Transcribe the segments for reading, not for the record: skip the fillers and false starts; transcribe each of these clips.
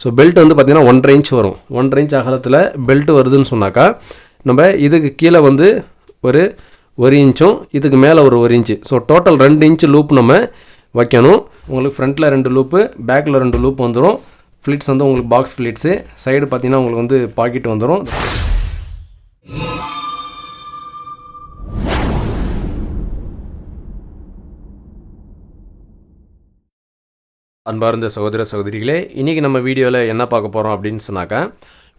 So belt வந்து பார்த்திங்கன்னா 1.5 inch வரும். 1.5 இன்ச் அகலத்தில் பெல்ட் வருதுன்னு சொன்னாக்கா நம்ம இதுக்கு கீழே வந்து ஒரு 1 இன்ச்சும் இதுக்கு மேலே ஒரு 1 inch, so total 2 inch loop நம்ம வைக்கணும். உங்களுக்கு ஃப்ரண்ட்டில் 2 லூப்பு, பேக்கில் 2 லூப் வந்துடும். ஃப்ளிட்ஸ் வந்து உங்களுக்கு பாக்ஸ் ஃப்ளிட்ஸு, சைடு பார்த்திங்கன்னா உங்களுக்கு வந்து பாக்கெட் வந்துடும். அன்பார்ந்த சகோதர சகோதரிகளே, இன்றைக்கி நம்ம வீடியோவில் என்ன பார்க்க போகிறோம் அப்படின்னு சொன்னாக்கா,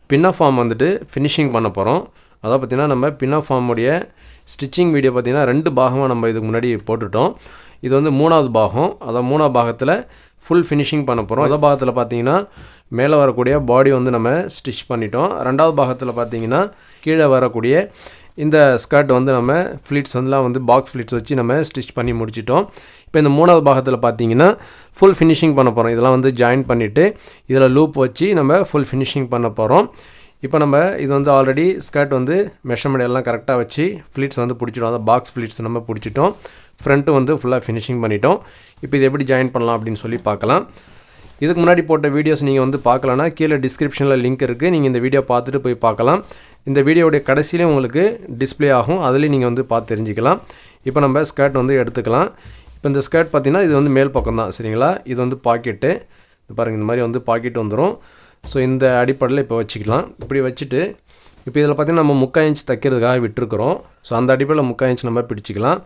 பின்னஃபார்ம் வந்துட்டு ஃபினிஷிங் பண்ண போகிறோம். அதாவது பார்த்திங்கன்னா நம்ம பின்னஃபார்முடைய ஸ்டிச்சிங் வீடியோ பார்த்திங்கன்னா 2 பாகமாக நம்ம இதுக்கு முன்னாடி போட்டுட்டோம். இது வந்து 3வது பாகம். அதாவது 3வது பாகத்தில் ஃபுல் ஃபினிஷிங் பண்ண போகிறோம். முதல் பாகத்தில் பார்த்திங்கன்னா மேலே வரக்கூடிய பாடி வந்து நம்ம ஸ்டிச் பண்ணிட்டோம். 2வது பாகத்தில் பார்த்திங்கன்னா கீழே வரக்கூடிய இந்த ஸ்கர்ட் வந்து நம்ம ஃப்ளிட்ஸ் வந்துலாம் வந்து பாக்ஸ் ஃப்ளிட்ஸ் வச்சு நம்ம ஸ்டிச் பண்ணி முடிச்சிட்டோம். இப்போ இந்த 3வது பாகத்தில் பார்த்தீங்கன்னா ஃபுல் ஃபினிஷிங் பண்ண போகிறோம். இதெல்லாம் வந்து ஜாயின் பண்ணிவிட்டு இதில் லூப் வச்சு நம்ம ஃபுல் ஃபினிஷிங் பண்ண போகிறோம். இப்போ நம்ம இது வந்து ஆல்ரெடி ஸ்கர்ட் வந்து மெஷர்மெண்ட் எல்லாம் கரெக்டாக வச்சு ஃப்ளிட்ஸ் வந்து பிடிச்சிட்டோம். அதாவது பாக்ஸ் ஃப்ளிட்ஸ் நம்ம பிடிச்சிட்டோம். ஃப்ரண்ட்டு வந்து ஃபுல்லாக ஃபினிஷிங் பண்ணிட்டோம். இப்போ இது எப்படி ஜாயின் பண்ணலாம் அப்படின்னு சொல்லி பார்க்கலாம். இதுக்கு முன்னாடி போட்ட வீடியோஸ் நீங்கள் வந்து பார்க்கலன்னா கீழே டிஸ்கிரிப்ஷனில் லிங்க் இருக்குது. நீங்கள் இந்த வீடியோ பார்த்துட்டு போய் பார்க்கலாம். இந்த வீடியோடைய கடைசியிலே உங்களுக்கு டிஸ்பிளே ஆகும், அதுலேயும் நீங்கள் வந்து பார்த்து தெரிஞ்சுக்கலாம். இப்போ நம்ம ஸ்கர்ட் வந்து எடுத்துக்கலாம். இப்போ இந்த ஸ்கர்ட் பார்த்திங்கன்னா இது வந்து மேல் பக்கம் தான், சரிங்களா? இது வந்து பாக்கெட்டு, பாருங்கள் இந்த மாதிரி வந்து பாக்கெட் வந்துடும். ஸோ இந்த அடிப்படையில் இப்போ வச்சுக்கலாம். இப்படி வச்சுட்டு இப்போ இதில் பார்த்திங்கன்னா நம்ம 3/4 இன்ச் தைக்கிறதுக்காக விட்டுருக்குறோம். ஸோ அந்த அடிப்படையில் 3/4 இன்ச் நம்ம பிடிச்சிக்கலாம்.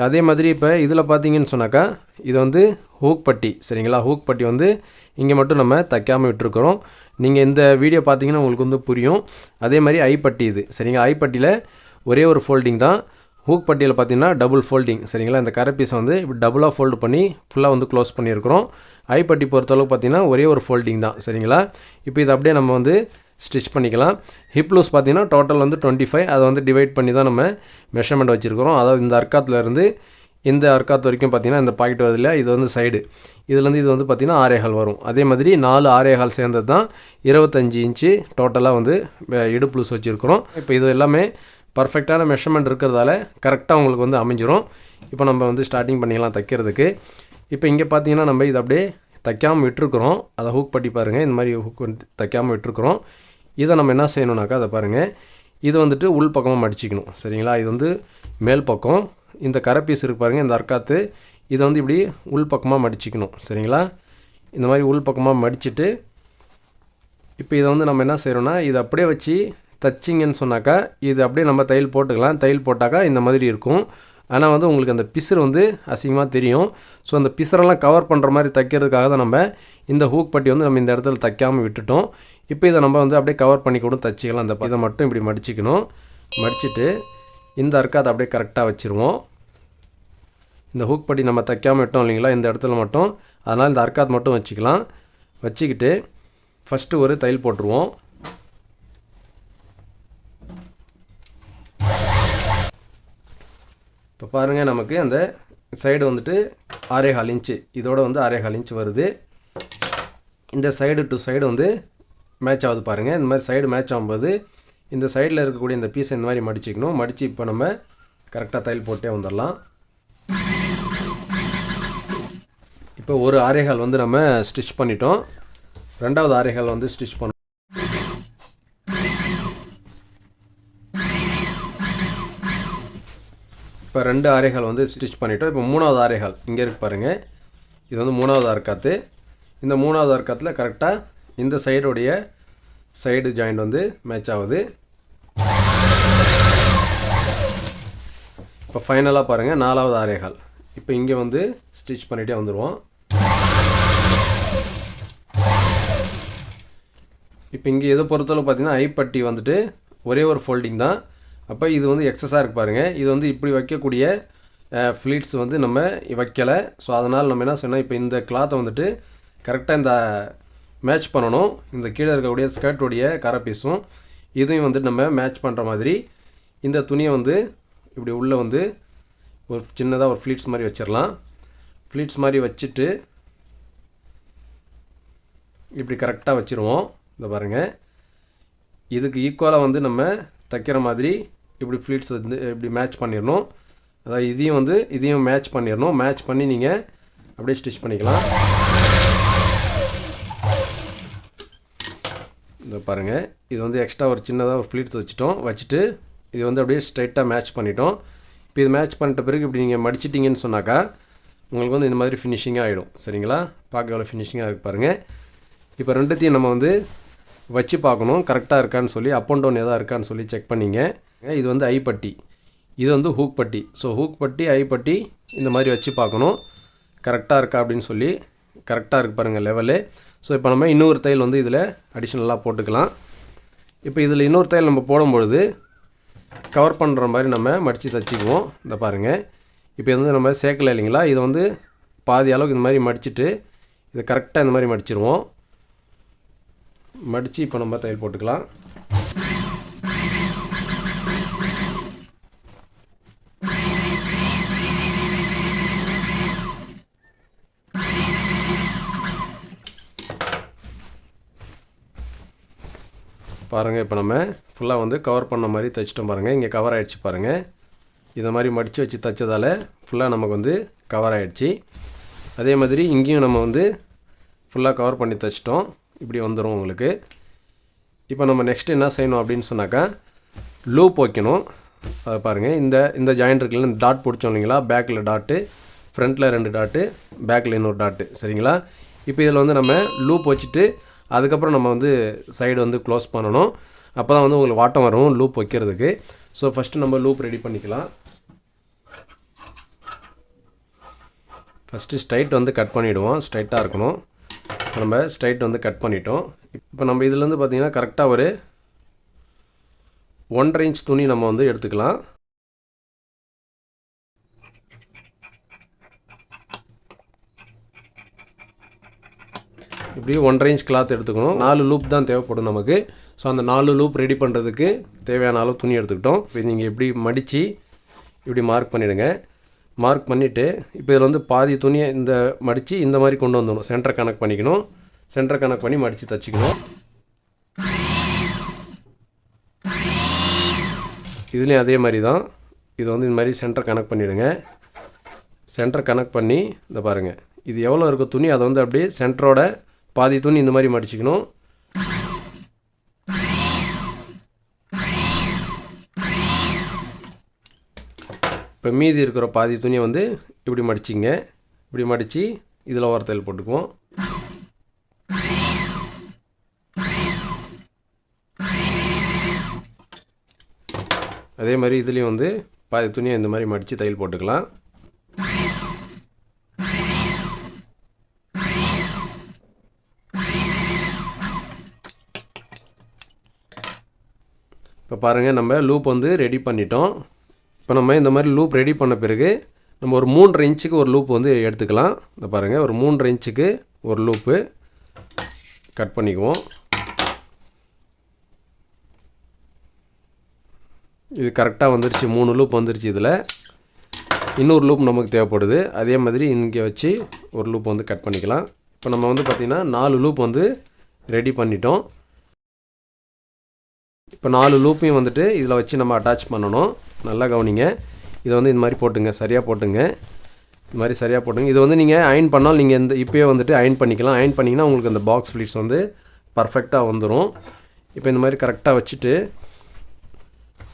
அதே மாதிரி இப்போ இதில் பார்த்தீங்கன்னு சொன்னாக்கா இது வந்து ஹூக் பட்டி, சரிங்களா? ஹூக் பட்டி வந்து இங்கே மட்டும் நம்ம தைக்காமல் விட்டுருக்குறோம். நீங்கள் இந்த வீடியோ பார்த்தீங்கன்னா உங்களுக்கு வந்து புரியும். அதே மாதிரி ஐப்பட்டி இது, சரிங்களா? ஐப்பட்டியில் ஒரே ஒரு ஃபோல்டிங் தான். ஹூக் பட்டியில் பார்த்தீங்கன்னா டபுள் ஃபோல்டிங், சரிங்களா? இந்த கரை பீஸை வந்து இப்படி டபுளாக ஃபோல்டு பண்ணி ஃபுல்லாக வந்து க்ளோஸ் பண்ணியிருக்கிறோம். ஐப்பட்டி பொறுத்தளவுக்கு பார்த்தீங்கன்னா ஒரே ஒரு ஃபோல்டிங் தான், சரிங்களா? இப்போ இது அப்படியே நம்ம வந்து ஸ்டிச் பண்ணிக்கலாம். ஹிப் லூஸ் பார்த்திங்கன்னா டோட்டல் வந்து 25. அதை வந்து டிவைட் பண்ணி தான் நம்ம மெஷர்மெண்ட் வச்சுருக்கிறோம். அதாவது இந்த அர்க்காத்துலேருந்து இந்த அர்க்காத்து வரைக்கும் பார்த்திங்கன்னா இந்த பாக்கெட் வருது இல்லையா, இது வந்து சைடு, இதுலேருந்து இது வந்து பார்த்திங்கன்னா 6.25 வரும். அதே மாதிரி 4 6.25 சேர்ந்தது தான் 25 இன்ச்சு டோட்டலாக வந்து இடுப்பு லூஸ் வச்சுருக்கிறோம். இப்போ இது எல்லாமே பர்ஃபெக்டான மெஷர்மெண்ட் இருக்கிறதால கரெக்டாக உங்களுக்கு வந்து அமைஞ்சிரும். இப்போ நம்ம வந்து ஸ்டார்டிங் பண்ணிக்கலாம் தைக்கிறதுக்கு. இப்போ இங்கே பார்த்திங்கன்னா நம்ம இது அப்படியே தைக்காமல் விட்டுருக்குறோம். அதை ஹூக் பட்டி பாருங்கள், இந்த மாதிரி ஹூக் வந்து தைக்காமல் விட்டுருக்குறோம். இதை நம்ம என்ன செய்யணுன்னாக்கா அதை பாருங்கள், இது வந்துட்டு உள் பக்கமாக மடிச்சிக்கணும், சரிங்களா? இது வந்து மேல் பக்கம், இந்த கரை பீஸ் இருக்கு பாருங்கள், இந்த அர்க்காத்து, இதை வந்து இப்படி உள் பக்கமாக மடிச்சிக்கணும், சரிங்களா? இந்த மாதிரி உள் பக்கமாக மடிச்சுட்டு இப்போ இதை வந்து நம்ம என்ன செய்கிறோன்னா இதை அப்படியே வச்சு தைச்சிங்கன்னு சொன்னாக்கா இது அப்படியே நம்ம தையல் போட்டுக்கலாம். தையல் போட்டாக்கா இந்த மாதிரி இருக்கும். ஆனால் வந்து உங்களுக்கு அந்த பிசுறு வந்து அசிங்கமாக தெரியும். ஸோ அந்த பிசுரெல்லாம் கவர் பண்ணுற மாதிரி தைக்கிறதுக்காக தான் நம்ம இந்த ஹூக் பட்டி வந்து நம்ம இந்த இடத்துல தைக்காமல் விட்டுட்டோம். இப்போ இதை நம்ம வந்து அப்படியே கவர் பண்ணி கூட தைச்சிக்கலாம். அந்த இதை மட்டும் இப்படி மடிச்சிக்கணும். மடிச்சுட்டு இந்த அர்க்காத்தை அப்படியே கரெக்டாக வச்சுருவோம். இந்த ஹூக் பட்டி நம்ம தைக்காமல் விட்டோம் இல்லைங்களா இந்த இடத்துல மட்டும், அதனால் இந்த அர்க்காத் மட்டும் வச்சுக்கலாம். வச்சுக்கிட்டு ஃபஸ்ட்டு ஒரு தையல் போட்டுருவோம். இப்போ பாருங்கள் நமக்கு அந்த சைடு வந்துட்டு 6.25 இன்ச்சு, இதோட வந்து 6.25 இன்ச்சு வருது. இந்த சைடு டு சைடு வந்து மேட்ச் ஆகுது பாருங்கள். இந்த மாதிரி சைடு மேட்ச் ஆகும்போது இந்த சைடில் இருக்கக்கூடிய இந்த பீஸை இந்த மாதிரி மடிச்சிக்கணும். மடித்து இப்போ நம்ம கரெக்டாக தையல் போட்டே வந்துடலாம். இப்போ ஒரு 6.25 வந்து நம்ம ஸ்டிச் பண்ணிட்டோம். 2வது 6.25 வந்து ஸ்டிச் பண்ணோம். இப்போ 2 6.25 வந்து ஸ்டிச் பண்ணிட்டோம். இப்போ 3வது 6.25 இங்கே இருக்கு பாருங்கள், இது வந்து 3வது அர்க்காத்து. இந்த 3வது அர்க்காத்தில் கரெக்டாக இந்த சைடுடைய சைடு ஜாயிண்ட் வந்து மேட்ச் ஆகுது. இப்போ ஃபைனலாக பாருங்கள் 4வது 6.25. இப்போ இங்கே வந்து ஸ்டிச் பண்ணிகிட்டே வந்துடுவோம். இப்போ இங்கே எதை பொறுத்தளவு பார்த்திங்கன்னா ஐப்பட்டி வந்துட்டு ஒரே ஒரு ஃபோல்டிங் தான். அப்போ இது வந்து எக்ஸஸாக இருக்குது பாருங்கள். இது வந்து இப்படி வைக்கக்கூடிய ஃப்ளீட்ஸ் வந்து நம்ம வைக்கலை. ஸோ அதனால் நம்ம என்ன செய்யணும், இப்போ இந்த கிளாத்தை வந்துட்டு கரெக்டாக இந்த மேட்ச் பண்ணணும். இந்த கீழே இருக்கக்கூடிய ஸ்கர்ட்டுடைய கரை பீஸும் இதையும் வந்து நம்ம மேட்ச் பண்ணுற மாதிரி இந்த துணியை வந்து இப்படி உள்ளே வந்து ஒரு சின்னதாக ஒரு ஃப்ளீட்ஸ் மாதிரி வச்சிடலாம். ஃப்ளீட்ஸ் மாதிரி வச்சுட்டு இப்படி கரெக்டாக வச்சுருவோம். இந்த பாருங்கள், இதுக்கு ஈக்குவலாக வந்து நம்ம தைக்கிற மாதிரி இப்படி ஃப்ளீட்ஸ் வந்து இப்படி மேட்ச் பண்ணிடணும். அதாவது இதையும் மேட்ச் பண்ணிடணும். மேட்ச் பண்ணி நீங்கள் அப்படியே ஸ்டிச் பண்ணிக்கலாம். இந்த பாருங்கள், இது வந்து எக்ஸ்ட்ரா ஒரு சின்னதாக ஒரு ஃப்ளீட்ஸ் வச்சுட்டு இது வந்து அப்படியே ஸ்ட்ரைட்டாக மேட்ச் பண்ணிட்டோம். இப்போ இது மேட்ச் பண்ணிட்ட பிறகு இப்படி நீங்கள் மடிச்சிட்டிங்கன்னு சொன்னாக்கா உங்களுக்கு வந்து இந்த மாதிரி ஃபினிஷிங்காக ஆகிடும். சரிங்களா? பார்க்க எவ்வளோ ஃபினிஷிங்காக இருக்குது பாருங்கள். இப்போ ரெண்டுத்தையும் நம்ம வந்து வச்சு பார்க்கணும் கரெக்டாக இருக்கான்னு சொல்லி, அப் அண்ட் டவுன் எதாவது இருக்கான்னு சொல்லி செக் பண்ணிங்க. இது வந்து ஐப்பட்டி, இது வந்து ஹூக் பட்டி. ஸோ ஹூக் பட்டி ஐப்பட்டி இந்த மாதிரி வச்சு பார்க்கணும் கரெக்டாக இருக்கா அப்படின்னு சொல்லி. கரெக்டாக இருக்குது பாருங்கள் லெவலு. ஸோ இப்போ நம்ம இன்னொரு தையல் வந்து இதில் அடிஷ்னலாக போட்டுக்கலாம். இப்போ இதில் இன்னொரு தையல் நம்ம போடும்பொழுது கவர் பண்ணுற மாதிரி நம்ம மடித்து தைச்சிக்குவோம். இந்த பாருங்கள், இப்போ இது வந்து நம்ம சேர்க்கலை இல்லைங்களா, இதை வந்து பாதி அளவுக்கு இந்த மாதிரி மடிச்சுட்டு இதை கரெக்டாக இந்த மாதிரி மடிச்சிருவோம். மடித்து இப்போ நம்ம தையல் போட்டுக்கலாம். பாருங்கள், இப்போ நம்ம ஃபுல்லாக வந்து கவர் பண்ண மாதிரி தைச்சிட்டோம் பாருங்கள். இங்கே கவர் ஆகிடுச்சு பாருங்கள். இதை மாதிரி மடித்து வச்சு தைச்சதால் ஃபுல்லாக நமக்கு வந்து கவர் ஆகிடுச்சு. அதே மாதிரி இங்கேயும் நம்ம வந்து ஃபுல்லாக கவர் பண்ணி தைச்சிட்டோம். இப்படி வந்துடும் உங்களுக்கு. இப்போ நம்ம நெக்ஸ்ட்டு என்ன செய்யணும் அப்படின்னு சொன்னாக்கா லூப் வைக்கணும். அதை பாருங்கள், இந்த ஜாயிண்ட் இருக்குல்ல, இந்த டாட் பிடிச்சோம் இல்லைங்களா, பேக்கில் டாட்டு, ஃப்ரண்ட்டில் 2 டாட்டு, பேக்கில் இன்னொரு டாட்டு. சரிங்களா? இப்போ இதில் வந்து நம்ம லூப் வச்சுட்டு அதுக்கப்புறம் நம்ம வந்து சைடு வந்து க்ளோஸ் பண்ணணும். அப்போ தான் வந்து உங்களுக்கு வாட்டம் வரும் லூப் வைக்கிறதுக்கு. ஸோ ஃபஸ்ட்டு நம்ம லூப் ரெடி பண்ணிக்கலாம். ஃபஸ்ட்டு ஸ்ட்ரைட் வந்து கட் பண்ணிவிடுவோம். ஸ்ட்ரைட்டாக இருக்கணும். நம்ம ஸ்ட்ரைட் வந்து கட் பண்ணிட்டோம். இப்போ நம்ம இதுலேருந்து பார்த்திங்கன்னா கரெக்டாக ஒரு 1.5 இன்ச் துணி நம்ம வந்து எடுத்துக்கலாம். இப்படி 1.5 இன்ச் கிளாத் எடுத்துக்கணும். 4 லூப் தான் தேவைப்படும் நமக்கு. ஸோ அந்த 4 லூப் ரெடி பண்ணுறதுக்கு தேவையான அளவு துணி எடுத்துக்கிட்டோம். இப்போ நீங்கள் இப்படி மடித்து இப்படி மார்க் பண்ணிவிடுங்க. மார்க் பண்ணிவிட்டு இப்போ இதில் வந்து பாதி துணியை இந்த மடித்து இந்த மாதிரி கொண்டு வந்துடணும். சென்டர் கனெக்ட் பண்ணிக்கணும். சென்டர் கனெக்ட் பண்ணி மடித்து தைச்சிக்கணும். இதுலேயும் அதே மாதிரி தான். இது வந்து இந்த மாதிரி சென்டர் கனெக்ட் பண்ணிவிடுங்க. சென்டர் கனெக்ட் பண்ணி இந்த பாருங்கள், இது எவ்வளோ இருக்க துணி அதை வந்து அப்படியே சென்டரோட பாதி துணி இந்த மாதிரி மடிச்சிக்கணும். இப்போ மீதி இருக்கிற பாதி துணியை வந்து இப்படி மடிச்சிங்க. இப்படி மடித்து இதில் ஒரு தையல் போட்டுக்குவோம். அதே மாதிரி இதுலேயும் வந்து பாதி துணியை இந்த மாதிரி மடித்து தையல் போட்டுக்கலாம். இப்போ பாருங்கள், நம்ம லூப் வந்து ரெடி பண்ணிட்டோம். இப்போ நம்ம இந்த மாதிரி லூப் ரெடி பண்ண பிறகு நம்ம ஒரு 3.5 இன்ச்சுக்கு ஒரு லூப் வந்து எடுத்துக்கலாம். இந்த பாருங்கள், ஒரு 3.5 இன்ச்சுக்கு ஒரு லூப்பு கட் பண்ணிக்குவோம். இது கரெக்டாக வந்துருச்சு. 3 லூப் வந்துருச்சு. இதில் இன்னொரு லூப் நமக்கு தேவைப்படுது. அதே மாதிரி இங்கே வச்சு ஒரு லூப் வந்து கட் பண்ணிக்கலாம். இப்போ நம்ம வந்து பார்த்திங்கன்னா 4 லூப் வந்து ரெடி பண்ணிட்டோம். இப்போ 4 லூப்பையும் வந்துட்டு இதில் வச்சு நம்ம அட்டாச் பண்ணணும். நல்லா கவனிங்க. இதை வந்து இந்த மாதிரி போட்டுங்க, சரியாக போட்டுங்க. இந்த மாதிரி சரியாக போட்டுங்க. இது வந்து நீங்கள் அயன் பண்ணால் நீங்கள் இப்போயே வந்துட்டு அயன் பண்ணிக்கலாம். அயன் பண்ணிங்கன்னா உங்களுக்கு அந்த பாக்ஸ் ஃப்ளீட்ஸ் வந்து பர்ஃபெக்டாக வந்துடும். இப்போ இந்த மாதிரி கரெக்டாக வச்சுட்டு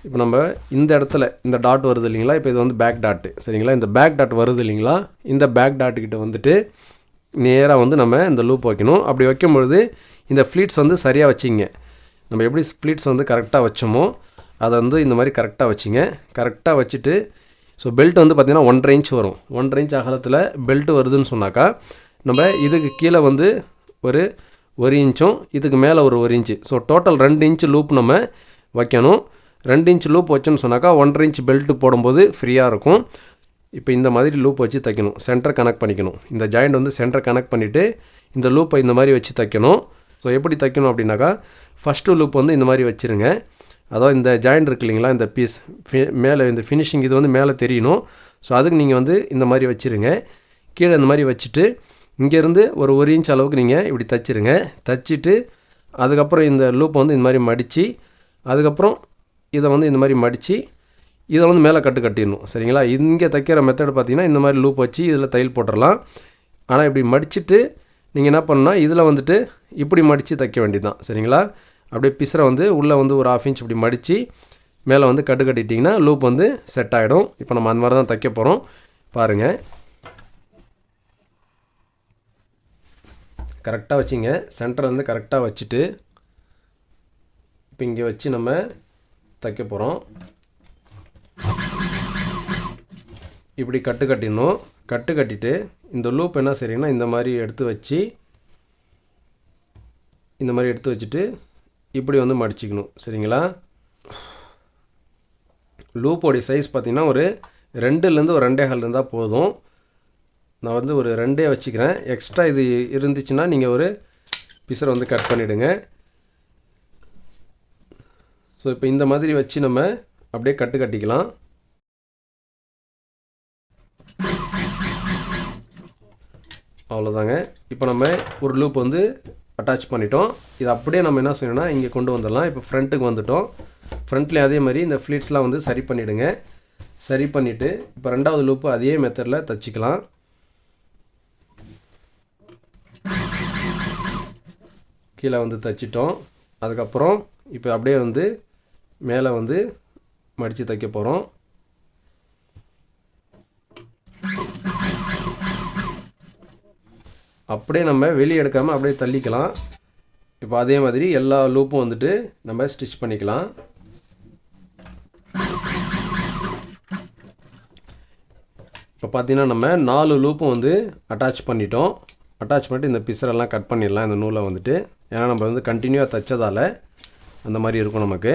இப்போ நம்ம இந்த இடத்துல இந்த டாட் வருது இல்லைங்களா, இப்போ இது வந்து பேக் டாட்டு. சரிங்களா? இந்த பேக் டாட் வருது இல்லைங்களா, இந்த பேக் டாட்டுக்கிட்ட வந்துட்டு நேராக வந்து நம்ம இந்த லூப் வைக்கணும். அப்படி வைக்கும்பொழுது இந்த ஃப்ளீட்ஸ் வந்து சரியாக வச்சிங்க. நம்ம எப்படி ஸ்ப்ளிட்ஸ் வந்து கரெக்டாக வச்சோமோ அதை வந்து இந்த மாதிரி கரெக்டாக வச்சிங்க. கரெக்டாக வச்சுட்டு ஸோ பெல்ட் வந்து பார்த்திங்கன்னா 1.5 இன்ச் வரும். 1.5 இன்ச் அகலத்தில் பெல்ட் வருதுன்னு சொன்னாக்கா நம்ம இதுக்கு கீழே வந்து ஒரு இன்ச்சும் இதுக்கு மேலே ஒரு inch, so total 2 inch loop நம்ம வைக்கணும். 2 இன்ச் லூப் வச்சோன்னு சொன்னாக்கா 1.5 இன்ச் பெல்ட் போடும்போது ஃப்ரீயாக இருக்கும். இப்போ இந்த மாதிரி லூப் வச்சு தைக்கணும். சென்டர் கனெக்ட் பண்ணிக்கணும். இந்த ஜாயிண்ட் வந்து சென்டர் கனெக்ட் பண்ணிவிட்டு இந்த லூப்பை இந்த மாதிரி வச்சு தைக்கணும். ஸோ எப்படி தைக்கணும் அப்படின்னாக்கா ஃபஸ்ட்டு லூப் வந்து இந்த மாதிரி வச்சுருங்க. அதாவது இந்த ஜாயிண்ட் இருக்கு இல்லைங்களா, இந்த பீஸ் மேலே இந்த ஃபினிஷிங் இது வந்து மேலே தெரியணும். ஸோ அதுக்கு நீங்கள் வந்து இந்த மாதிரி வச்சுருங்க. கீழே இந்த மாதிரி வச்சுட்டு இங்கேருந்து ஒரு இன்ச் அளவுக்கு நீங்கள் இப்படி தைச்சிருங்க. தைச்சிட்டு அதுக்கப்புறம் இந்த லூப் வந்து இந்த மாதிரி மடித்து அதுக்கப்புறம் இதை வந்து இந்த மாதிரி மடித்து இதை வந்து மேலே கட்டிடணும். சரிங்களா? இங்கே தைக்கிற மெத்தட் பார்த்திங்கன்னா இந்த மாதிரி லூப் வச்சு இதில் தையல் போட்டுடலாம். ஆனால் இப்படி மடிச்சுட்டு நீங்கள் என்ன பண்ணால் இதில் வந்துட்டு இப்படி மடித்து தைக்க வேண்டியது தான். சரிங்களா? அப்படியே பிசரை வந்து உள்ளே வந்து ஒரு 1/2 இன்ச் இப்படி மடித்து மேலே வந்து கட்டு கட்டிட்டிங்கன்னா லூப் வந்து செட் ஆகிடும். இப்போ நம்ம அந்த மாதிரி தான் தைக்க போகிறோம். பாருங்கள், கரெக்டாக வச்சிங்க. சென்டர் வந்து கரெக்டாக வச்சுட்டு இப்போ இங்கே வச்சு நம்ம தைக்க போகிறோம். இப்படி கட்டு கட்டிடணும். கட்டு கட்டிட்டு இந்த லூப் என்ன செய்றீங்கன்னா இந்த மாதிரி எடுத்து வச்சு இந்த மாதிரி எடுத்து வச்சுட்டு இப்படி வந்து மடிச்சிக்கணும். சரிங்களா? லூப்போடைய சைஸ் பார்த்திங்கன்னா ஒரு 2லேருந்து ஒரு 2.25 இருந்தால் போதும். நான் வந்து ஒரு 2 வச்சுக்கிறேன். எக்ஸ்ட்ரா இது இருந்துச்சுன்னா நீங்கள் ஒரு பிசரை வந்து கட் பண்ணிவிடுங்க. ஸோ இப்போ இந்த மாதிரி வச்சு நம்ம அப்படியே கட்டு கட்டிக்கலாம். அவ்வளோதாங்க. இப்போ நம்ம ஒரு லூப் வந்து அட்டாச் பண்ணிட்டோம். இது அப்படியே நம்ம என்ன செய்யணும்னா இங்கே கொண்டு வந்துடலாம். இப்போ ஃப்ரண்ட்டுக்கு வந்துட்டோம். ஃப்ரண்ட்லேயும் அதே மாதிரி இந்த ஃப்ளீட்ஸ்லாம் வந்து சரி பண்ணிவிடுங்க. சரி பண்ணிவிட்டு இப்போ 2வது லூப்பு அதே மெத்தடில் தைச்சிக்கலாம். கீழே வந்து தைச்சிட்டோம். அதுக்கப்புறம் இப்போ அப்படியே வந்து மேலே வந்து மடித்து தைக்க போகிறோம். அப்படியே நம்ம வெளியே எடுக்காமல் அப்படியே தள்ளிக்கலாம். இப்போ அதே மாதிரி எல்லா லூப்பும் வந்துட்டு நம்ம ஸ்டிச் பண்ணிக்கலாம். இப்போ பார்த்தீங்கன்னா நம்ம 4 லூப்பும் வந்து அட்டாச் பண்ணிட்டோம். அட்டாச் பண்ணிட்டு இந்த பிசரெல்லாம் கட் பண்ணிடலாம் இந்த நூலை வந்துட்டு. ஏன்னா நம்ம வந்து கண்டினியூவாக தைச்சதால் அந்த மாதிரி இருக்கும் நமக்கு.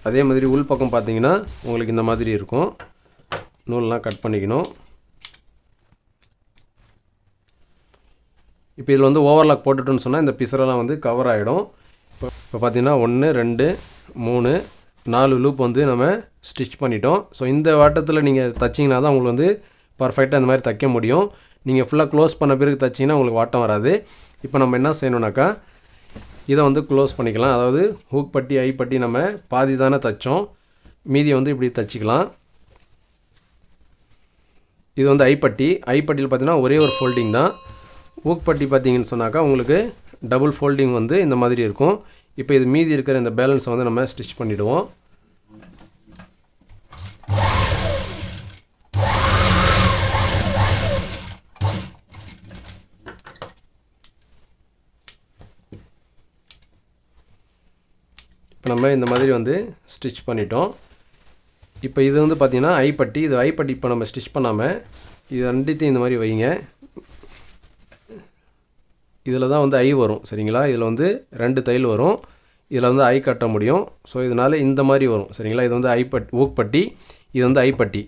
அதே மாதிரி உள் பக்கம் பார்த்தீங்கன்னா உங்களுக்கு இந்த மாதிரி இருக்கும். நூலெலாம் கட் பண்ணிக்கணும். இப்போ இதில் வந்து ஓவர்லாக் போட்டுட்டோன்னு சொன்னால் இந்த பிசரெல்லாம் வந்து கவர் ஆகிடும். இப்போ பார்த்தீங்கன்னா 1 2 3 4 லூப் வந்து நம்ம ஸ்டிச் பண்ணிட்டோம். ஸோ இந்த வாட்டத்தில் நீங்கள் தைச்சிங்கன்னா தான் உங்களுக்கு வந்து பர்ஃபெக்டாக இந்த மாதிரி தைக்க முடியும். நீங்கள் ஃபுல்லாக க்ளோஸ் பண்ண பிறகு தைச்சிங்கன்னா உங்களுக்கு வாட்டம் வராது. இப்போ நம்ம என்ன செய்யணுன்னாக்கா இதை வந்து க்ளோஸ் பண்ணிக்கலாம். அதாவது ஹூக் பட்டி ஐ பட்டி நம்ம பாதி தானே தைச்சோம், மீதியை வந்து இப்படி தைச்சிக்கலாம். இது வந்து ஐப்பட்டி. ஐப்பட்டியில் பார்த்தீங்கன்னா ஒரே ஒரு ஃபோல்டிங் தான். ஹூக் பட்டி பார்த்தீங்கன்னு சொன்னாக்கா உங்களுக்கு டபுள் ஃபோல்டிங் வந்து இந்த மாதிரி இருக்கும். இப்போ இது மீதி இருக்கிற இந்த பேலன்ஸை வந்து நம்ம ஸ்டிச் பண்ணிவிடுவோம். இப்போ நம்ம இந்த மாதிரி வந்து ஸ்டிச் பண்ணிட்டோம். இப்போ இது வந்து பார்த்திங்கன்னா ஐப்பட்டி. இது ஐப்பட்டி இப்போ நம்ம ஸ்டிச் பண்ணாமல் இது ரெண்டுத்தையும் இந்த மாதிரி வைங்க. இதில் தான் வந்து ஐ வரும். சரிங்களா? இதில் வந்து 2 தையல் வரும். இதில் வந்து ஐ கட்ட முடியும். ஸோ இதனால் இந்த மாதிரி வரும். சரிங்களா? இது வந்து ஹூக் பட்டி, இது வந்து ஐப்பட்டி.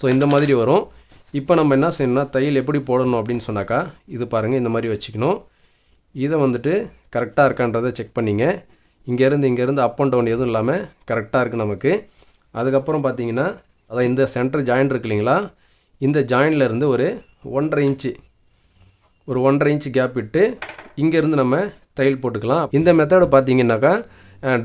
ஸோ இந்த மாதிரி வரும். இப்போ நம்ம என்ன செய்யணும்னா தையல் எப்படி போடணும் அப்படின்னு சொன்னாக்கா இது பாருங்கள் இந்த மாதிரி வச்சுக்கணும். இதை வந்துட்டு கரெக்டாக இருக்கான்றதை செக் பண்ணிங்க. இங்கேருந்து அப் அண்ட் டவுன் எதுவும் இல்லாமல் கரெக்டாக இருக்குது நமக்கு. அதுக்கப்புறம் பார்த்தீங்கன்னா அதான் இந்த சென்டர் ஜாயிண்ட் இருக்கு இல்லைங்களா, இந்த ஜாயின்லேருந்து ஒரு 1.5 இன்ச்சு ஒரு 1.5 இன்ச்சு கேப் விட்டு இங்கேருந்து நம்ம தையல் போட்டுக்கலாம். இந்த மெத்தடு பார்த்தீங்கன்னாக்கா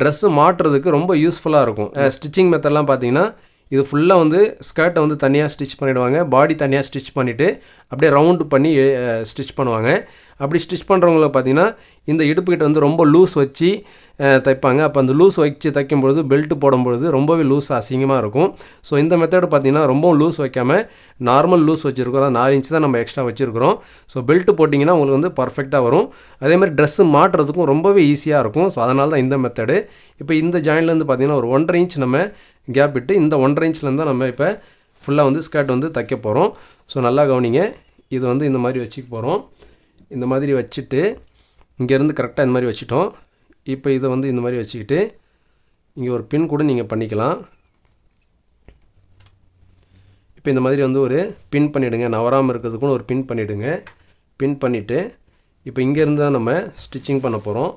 ட்ரெஸ்ஸு மாட்டுறதுக்கு ரொம்ப யூஸ்ஃபுல்லாக இருக்கும். ஸ்டிச்சிங் மெத்தட்லாம் பார்த்தீங்கன்னா இது ஃபுல்லாக வந்து ஸ்கர்ட்டை வந்து தனியாக ஸ்டிச் பண்ணிவிடுவாங்க, பாடி தனியாக ஸ்டிச் பண்ணிவிட்டு அப்படியே ரவுண்டு பண்ணி ஸ்டிச் பண்ணுவாங்க. அப்படி ஸ்டிச் பண்ணுறவங்கள பார்த்தீங்கன்னா இந்த இடுப்புக்கிட்ட வந்து ரொம்ப லூஸ் வச்சு தைப்பாங்க. அப்போ அந்த லூஸ் வச்சு தைக்கும்பொழுது பெல்ட்டு போடும்பொழுது ரொம்பவே லூஸ் அசிங்கமாக இருக்கும். ஸோ இந்த மெத்தடு பார்த்திங்கன்னா ரொம்ப லூஸ் வைக்காமல் நார்மல் லூஸ் வச்சுருக்கோம். 4 இன்ச்சு தான் நம்ம எக்ஸ்ட்ரா வச்சுருக்கிறோம். ஸோ பெல்ட்டு போட்டிங்கன்னா உங்களுக்கு வந்து பர்ஃபெக்டாக வரும். அதேமாதிரி ட்ரெஸ்ஸு மாட்டுறதுக்கும் ரொம்பவே ஈஸியாக இருக்கும். ஸோ அதனால தான் இந்த மெத்தடு. இப்போ இந்த ஜாயின்லேருந்து பார்த்திங்கன்னா ஒரு 1.5 இன்ச் நம்ம கேப் விட்டு இந்த 1.5 இன்ச்லேருந்து தான் நம்ம இப்போ ஃபுல்லாக வந்து ஸ்கர்ட் வந்து தைக்க போகிறோம். ஸோ நல்லா கவனிங்க. இது வந்து இந்த மாதிரி வச்சுக்க போகிறோம். இந்த மாதிரி வச்சுட்டு இங்கேருந்து கரெக்டாக இந்த மாதிரி வச்சுட்டோம். இப்போ இதை வந்து இந்த மாதிரி வச்சுக்கிட்டு இங்கே ஒரு பின் கூட நீங்கள் பண்ணிக்கலாம். இப்போ இந்த மாதிரி வந்து ஒரு பின் பண்ணிவிடுங்க. நவராமல் இருக்கிறதுக்குன்னு ஒரு பின் பண்ணிவிடுங்க. பின் பண்ணிவிட்டு இப்போ இங்கேருந்து தான் நம்ம ஸ்டிச்சிங் பண்ண போகிறோம்.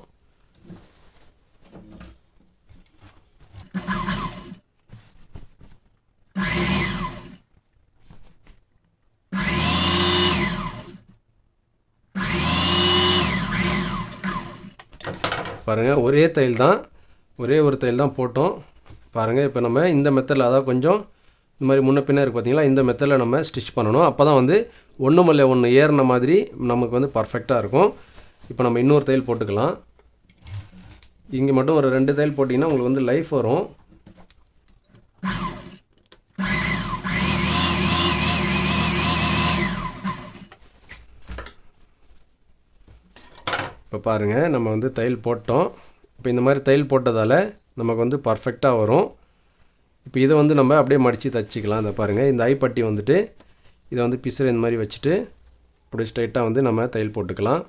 பாருங்கள், ஒரே தையல் தான், ஒரே ஒரு தையல் தான் போட்டோம். பாருங்கள், இப்போ நம்ம இந்த மெத்தடில் அதாவது கொஞ்சம் இந்த மாதிரி முன்ன பின்ன இருக்குது பார்த்தீங்களா, இந்த மெத்தடில் நம்ம ஸ்டிச் பண்ணணும். அப்போ தான் வந்து ஒன்று மேலே ஒன்று ஏறின மாதிரி நமக்கு வந்து பர்ஃபெக்டாக இருக்கும். இப்போ நம்ம இன்னொரு தையல் போட்டுக்கலாம். இங்கே மட்டும் ஒரு 2 தையல் போட்டிங்கன்னா உங்களுக்கு வந்து லைஃப் வரும். இப்போ பாருங்கள், நம்ம வந்து தையல் போட்டோம். இப்போ இந்த மாதிரி தையல் போட்டதால் நமக்கு வந்து பர்ஃபெக்டாக வரும். இப்போ இதை வந்து நம்ம அப்படியே மடித்து தைச்சிக்கலாம். இதை பாருங்கள், இந்த ஐப்பட்டி வந்துட்டு இதை வந்து பிசுறு இந்த மாதிரி வச்சுட்டு அப்படியே ஸ்ட்ரைட்டாக வந்து நம்ம தையல் போட்டுக்கலாம்.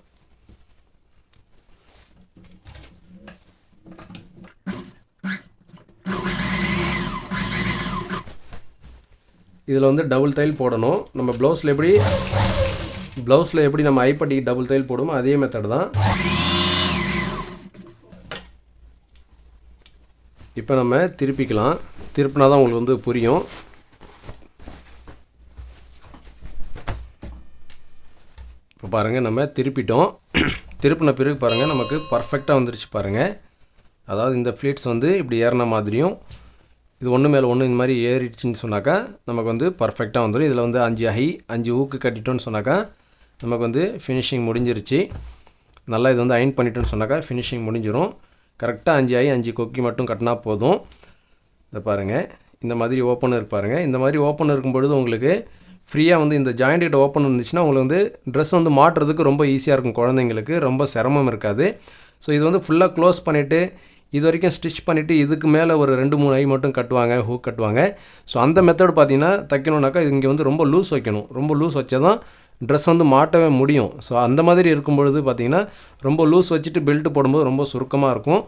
இதில் வந்து டபுள் தையல் போடணும். நம்ம ப்ளவுஸில் எப்படி நம்ம ஐப்பட்டிக்கு டபுள் தையல் போடுமோ அதே மெத்தட் தான். இப்போ நம்ம திருப்பிக்கலாம். திருப்பினா தான் உங்களுக்கு வந்து புரியும். இப்போ பாருங்கள், நம்ம திருப்பிட்டோம். திருப்பின பிறகு பாருங்கள், நமக்கு பர்ஃபெக்டாக வந்துருச்சு பாருங்கள். அதாவது இந்த ஃப்ளீட்ஸ் வந்து இப்படி ஏறின மாதிரியும் இது ஒன்று மேலே ஒன்று இந்த மாதிரி ஏறிடுச்சின்னு சொன்னாக்கா நமக்கு வந்து பர்ஃபெக்டாக வந்துடும். இதில் வந்து 5 ஊக்கு கட்டிட்டோன்னு சொன்னாக்கா நமக்கு வந்து ஃபினிஷிங் முடிஞ்சிருச்சு. நல்லா இது வந்து அயன் பண்ணிட்டோன்னு சொன்னாக்கா ஃபினிஷிங் முடிஞ்சிடும். கரெக்டாக 5 கொக்கி மட்டும் கட்டினா போதும். இதை பாருங்கள், இந்த மாதிரி ஓப்பன் பாருங்கள். இந்த மாதிரி ஓப்பன் இருக்கும்பொழுது உங்களுக்கு ஃப்ரீயாக வந்து இந்த ஜாயிண்ட் ஓப்பன் இருந்துச்சுன்னா உங்களுக்கு வந்து ட்ரெஸ் வந்து மாட்டுறதுக்கு ரொம்ப ஈஸியாக இருக்கும். குழந்தைங்களுக்கு ரொம்ப சிரமம் இருக்காது. ஸோ இது வந்து ஃபுல்லாக க்ளோஸ் பண்ணிவிட்டு இது வரைக்கும் ஸ்டிச் பண்ணிவிட்டு இதுக்கு மேலே ஒரு 2-3 ஐ மட்டும் கட்டுவாங்க, ஹூக் கட்டுவாங்க. ஸோ அந்த மெத்தட் பார்த்தீங்கன்னா தைக்கணுன்னாக்கா இங்கே வந்து ரொம்ப லூஸ் வைக்கணும். ரொம்ப லூஸ் வச்சா தான் ட்ரெஸ் வந்து மாட்டவே முடியும். ஸோ அந்த மாதிரி இருக்கும்பொழுது பார்த்திங்கன்னா ரொம்ப லூஸ் வச்சுட்டு பெல்ட் போடும்போது ரொம்ப சுருக்கமாக இருக்கும்,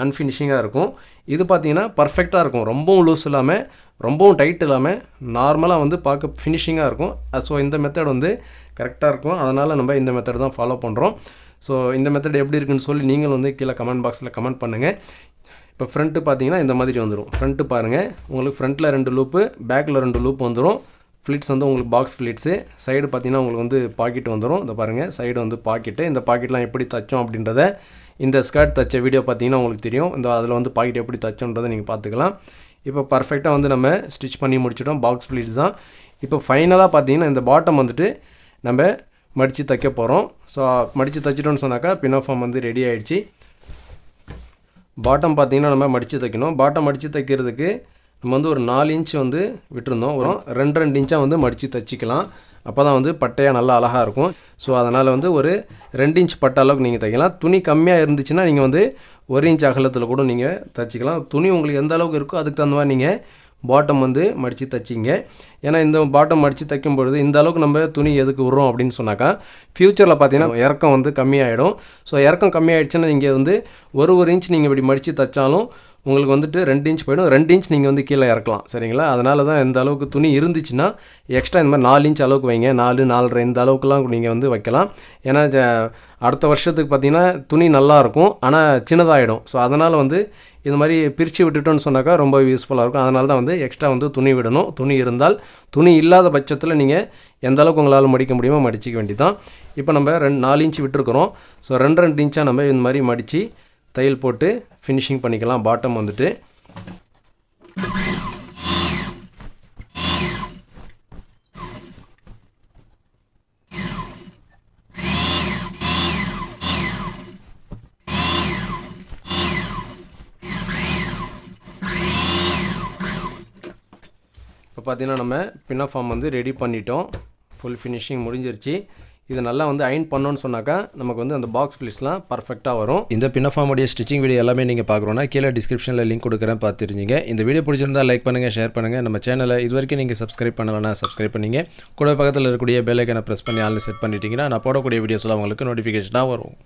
அன்ஃபினிஷிங்காக இருக்கும். இது பார்த்திங்கன்னா பர்ஃபெக்டாக இருக்கும். ரொம்பவும் லூஸ் இல்லாமல் ரொம்பவும் டைட் இல்லாமல் நார்மலாக வந்து பார்க்க ஃபினிஷிங்காக இருக்கும். ஸோ இந்த மெத்தட் வந்து கரெக்டாக இருக்கும். அதனால் நம்ம இந்த மெத்தட் தான் ஃபாலோ பண்ணுறோம். ஸோ இந்த மெத்தட் எப்படி இருக்குன்னு சொல்லி நீங்கள் வந்து கீழே கமெண்ட் பாக்ஸில் கமெண்ட் பண்ணுங்கள். இப்போ ஃப்ரண்ட்டு பார்த்தீங்கன்னா இந்த மாதிரி வந்துடும். ஃப்ரண்ட்டு பாருங்கள், உங்களுக்கு ஃப்ரண்ட்டில் 2 லூப்பு, பேக்கில் 2 லூப் வந்துடும். ஃப்ளிட்ஸ் வந்து உங்களுக்கு பாக்ஸ் ஃப்ளிட்ஸு. சைடு பார்த்தீங்கன்னா உங்களுக்கு வந்து பாக்கெட் வந்துடும். இந்த பாருங்கள், சைடு வந்து பாக்கெட்டு. இந்த பாக்கெட்லாம் எப்படி தைச்சோம் அப்படின்றத இந்த ஸ்கர்ட் தைச்ச வீடியோ பார்த்தீங்கன்னா உங்களுக்கு தெரியும். இந்த அதில் வந்து பாக்கெட் எப்படி தைச்சோன்றதை நீங்கள் பார்த்துக்கலாம். இப்போ பர்ஃபெக்டாக வந்து நம்ம ஸ்டிச் பண்ணி முடிச்சிட்டோம். பாக்ஸ் ஃப்ளிட்ஸ் தான். இப்போ ஃபைனலாக பார்த்தீங்கன்னா இந்த பாட்டம் வந்துட்டு நம்ம மடித்து தைக்க போகிறோம். ஸோ மடித்து தைச்சிட்டோன்னு சொன்னாக்கா பினோஃபார்ம் வந்து ரெடி ஆகிடுச்சு. பாட்டம் பார்த்திங்கன்னா நம்ம மடித்து தைக்கணும். பாட்டம் மடித்து தைக்கிறதுக்கு நம்ம வந்து ஒரு 4 இன்ச் வந்து விட்டுருந்தோம். ஒரு 2 இன்ச்சாக வந்து மடித்து தைச்சிக்கலாம். அப்போ தான் வந்து பட்டையாக நல்லா அழகாக இருக்கும். ஸோ அதனால் வந்து ஒரு 2 இன்ச் பட்ட அளவுக்கு நீங்கள் தைக்கலாம். துணி கம்மியாக இருந்துச்சுன்னா நீங்கள் வந்து 1 இன்ச் அகலத்தில் கூட நீங்கள் தைச்சிக்கலாம். துணி உங்களுக்கு எந்த அளவுக்கு இருக்கோ அதுக்கு தகுந்த மாதிரி நீங்கள் பாட்டம் வந்து மடித்து தைச்சிங்க. ஏன்னா இந்த பாட்டம் மடித்து தைக்கும் பொழுது இந்த அளவுக்கு நம்ம துணி எதுக்கு விட்றோம் அப்படின்னு சொன்னாக்கா ஃப்யூச்சரில் பார்த்தீங்கன்னா இறக்கம் வந்து கம்மியாகிடும். ஸோ இறக்கம் கம்மியாகிடுச்சுன்னா நீங்கள் வந்து ஒரு இன்ச் நீங்கள் இப்படி மடித்து தைச்சாலும் உங்களுக்கு வந்துட்டு 2 இன்ச் போய்டும். 2 இன்ச் நீங்கள் வந்து கீழே இறக்கலாம். சரிங்களா? அதனால தான் இந்த அளவுக்கு துணி இருந்துச்சுன்னா எக்ஸ்ட்ரா இந்த மாதிரி 4 இன்ச் அளவுக்கு வைங்க. 4, 4.5 இந்த அளவுக்குலாம் நீங்கள் வந்து வைக்கலாம். ஏன்னா அடுத்த வருஷத்துக்கு பார்த்தீங்கன்னா துணி நல்லாயிருக்கும், ஆனால் சின்னதாகிடும். ஸோ அதனால் வந்து இந்த மாதிரி பிரித்து விட்டுட்டோன்னு சொன்னாக்கா ரொம்ப யூஸ்ஃபுல்லாக இருக்கும். அதனால தான் வந்து எக்ஸ்ட்ரா வந்து துணி விடணும். துணி இருந்தால், துணி இல்லாத பட்சத்தில் நீங்கள் எந்த அளவுக்கு உங்களால் மடிக்க முடியுமோ மடிச்சிக்க வேண்டியதான். இப்போ நம்ம 4 இன்ச் விட்டுருக்குறோம். ஸோ 2 இன்ச்சாக நம்ம இந்த மாதிரி மடித்து தையல் போட்டு ஃபினிஷிங் பண்ணிக்கலாம். பாட்டம் வந்துட்டு இப்போ பார்த்தீங்கன்னா நம்ம பினாஃபார்ம் வந்து ரெடி பண்ணிட்டோம். ஃபுல் ஃபினிஷிங் முடிஞ்சிருச்சு. இது நல்லா வந்து அயன் பண்ணோன்னு சொன்னாக்கா நமக்கு வந்து அந்த பாக்ஸ் ஃப்ளிட்ஸ்லாம் பர்ஃபெக்டாக வரும். இந்த பினாஃபார்முடைய ஸ்டிச்சிங் வீடியோ எல்லாமே நீங்கள் பார்க்குறோன்னா கீழே டிஸ்கிரிப்ஷனில் லிங்க் கொடுக்குறேன், பார்த்துருந்தீங்க. இந்த வீடியோ பிடிச்சிருந்தா லைக் பண்ணுங்கள், ஷேர் பண்ணுங்கள். நம்ம சேனலை இது வரைக்கும் நீங்கள் சப்ஸ்கிரைப் பண்ணலைன்னா சப்ஸ்கிரைப் பண்ணிங்க. கூட பக்கத்தில் இருக்கக்கூடிய பெல் ஐக்கனை ப்ரெஸ் பண்ணி ஆன்லைன் செட் பண்ணிட்டீங்கன்னா நான் போடக்கூடிய வீடியோஸ்லாம் உங்களுக்கு நோட்டிஃபிகேஷனாக வரும்.